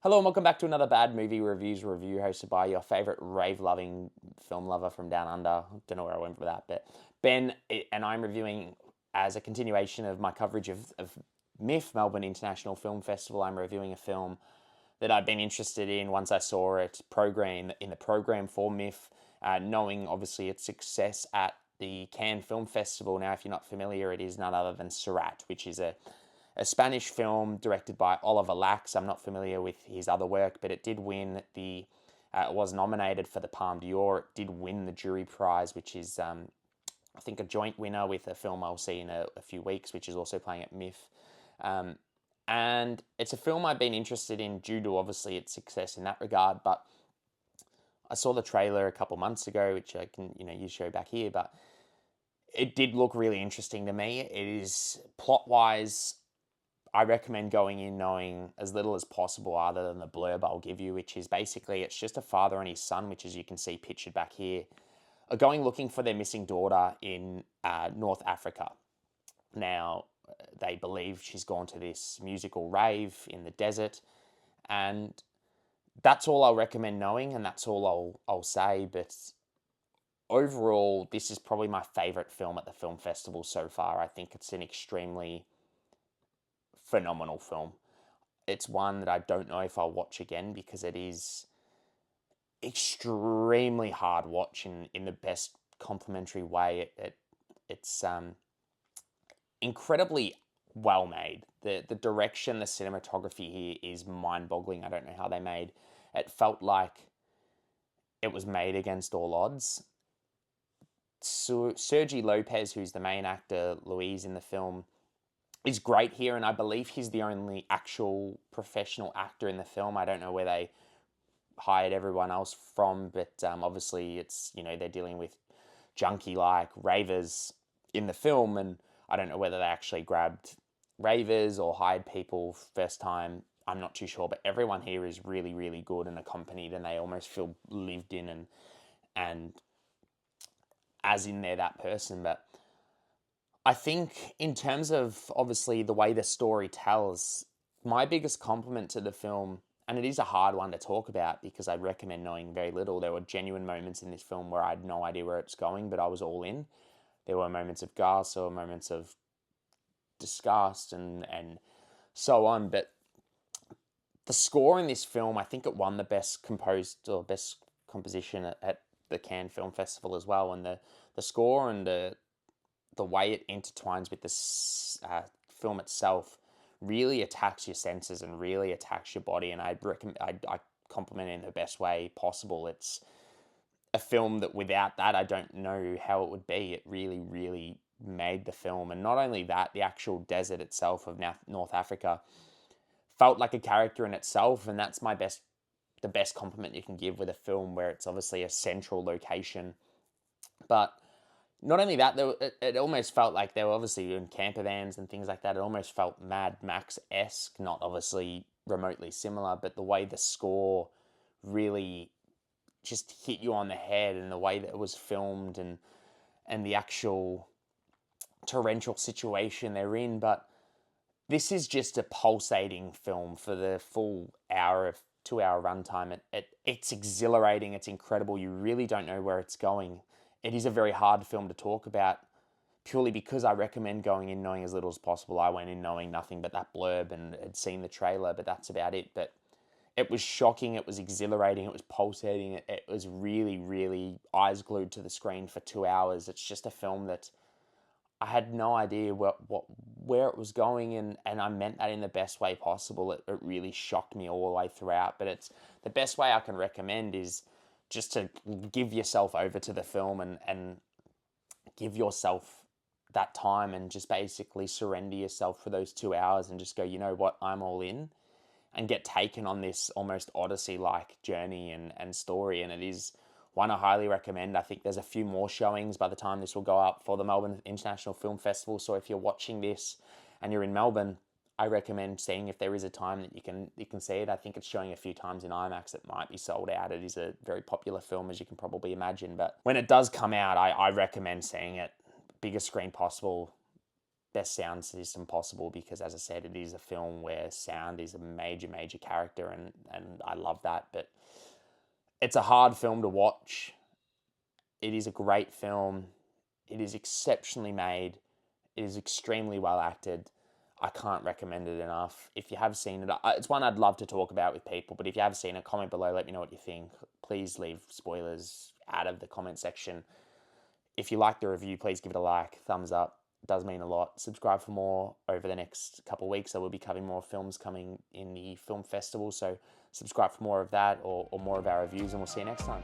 Hello and welcome back to another Bad Movie Reviews review hosted by your favourite rave-loving film lover from down under. Don't know where I went with that, but Ben, and I'm reviewing as a continuation of my coverage of MIFF, Melbourne International Film Festival. I'm reviewing a film that I've been interested in once I saw it program in the program for MIFF, knowing obviously its success at the Cannes Film Festival. Now, if you're not familiar, it is none other than Sirāt, which is a Spanish film directed by Oliver Lax. I'm not familiar with his other work, but it did win it was nominated for the Palme d'Or. It did win the jury prize, which is, I think, a joint winner with a film I'll see in a few weeks, which is also playing at MIFF. Um, and it's a film I've been interested in due to obviously its success in that regard. But I saw the trailer a couple months ago, which I can you show back here, but it did look really interesting to me. It is plot wise. I recommend going in knowing as little as possible other than the blurb I'll give you, which is basically it's just a father and his son, which as you can see pictured back here, are going looking for their missing daughter in North Africa. Now, they believe she's gone to this musical rave in the desert, and that's all I'll recommend knowing, and that's all I'll say. But overall, this is probably my favourite film at the film festival so far. I think it's an extremely phenomenal film. It's one that I don't know if I'll watch again because it is extremely hard watch in the best complimentary way. It's incredibly well made. The direction, the cinematography here is mind boggling. I don't know how they made it. Felt like it was made against all odds. Sergi Lopez, who's the main actor, Louise in the film, is great here, and I believe he's the only actual professional actor in the film. I don't know where they hired everyone else from, but obviously it's, they're dealing with junkie-like ravers in the film, and I don't know whether they actually grabbed ravers or hired people first time. I'm not too sure, but everyone here is really, really good and accompanied, and they almost feel lived in and as in they're that person. But I think in terms of obviously the way the story tells, my biggest compliment to the film, and it is a hard one to talk about because I recommend knowing very little. There were genuine moments in this film where I had no idea where it's going, but I was all in. There were moments of gasp or moments of disgust and so on. But the score in this film, I think it won the best composed or best composition at the Cannes Film Festival as well. And the score and the way it intertwines with the film itself really attacks your senses and really attacks your body. And I compliment it in the best way possible. It's a film that without that, I don't know how it would be. It really, really made the film. And not only that, the actual desert itself of North Africa felt like a character in itself. And that's the best compliment you can give with a film where it's obviously a central location. But not only that, it almost felt like they were obviously in camper vans and things like that. It almost felt Mad Max-esque, not obviously remotely similar, but the way the score really just hit you on the head and the way that it was filmed and the actual torrential situation they're in. But this is just a pulsating film for the full 2 hour runtime. It's exhilarating. It's incredible. You really don't know where it's going. It is a very hard film to talk about purely because I recommend going in knowing as little as possible. I went in knowing nothing but that blurb and had seen the trailer, but that's about it. But it was shocking. It was exhilarating. It was pulsating. It was really, really eyes glued to the screen for 2 hours. It's just a film that I had no idea where it was going, and I meant that in the best way possible. It really shocked me all the way throughout. But it's the best way I can recommend is just to give yourself over to the film and give yourself that time and just basically surrender yourself for those 2 hours and just go, you know what, I'm all in, and get taken on this almost Odyssey-like journey and story. And it is one I highly recommend. I think there's a few more showings by the time this will go up for the Melbourne International Film Festival. So if you're watching this and you're in Melbourne, I recommend seeing if there is a time that you can see it. I think it's showing a few times in IMAX. It might be sold out. It is a very popular film, as you can probably imagine. But when it does come out, I recommend seeing it biggest screen possible. best sound system possible, because as I said, it is a film where sound is a major, major character, and I love that. But it's a hard film to watch. It is a great film. It is exceptionally made. It is extremely well acted. I can't recommend it enough. If you have seen it, it's one I'd love to talk about with people, but if you have seen it, comment below, let me know what you think. Please leave spoilers out of the comment section. If you like the review, please give it a like, thumbs up. It does mean a lot. Subscribe for more over the next couple of weeks. I will be covering more films coming in the film festival, so subscribe for more of that or more of our reviews, and we'll see you next time.